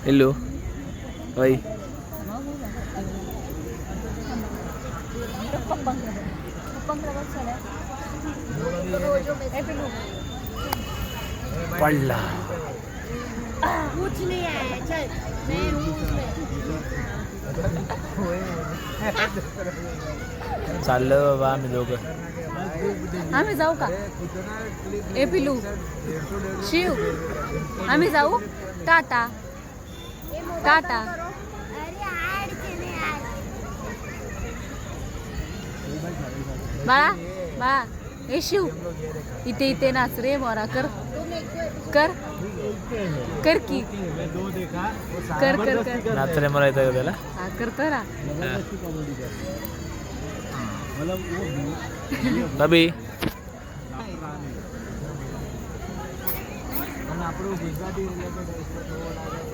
Hello भाई पडला कुछ नहीं है चल मैं हूँ चाललं बाबा आम्ही दोघं. आम्ही जाऊ का ए पिलू शिव आम्ही जाऊ टाटा टाटा बाळा बाळा ए शिव इथे इथे नाच रे मोरा कर कर कर की कर कर कर नाचरे मला येतं का त्याला हा करतो ना बबी આપણું ગુજરાતી રિલેટેડ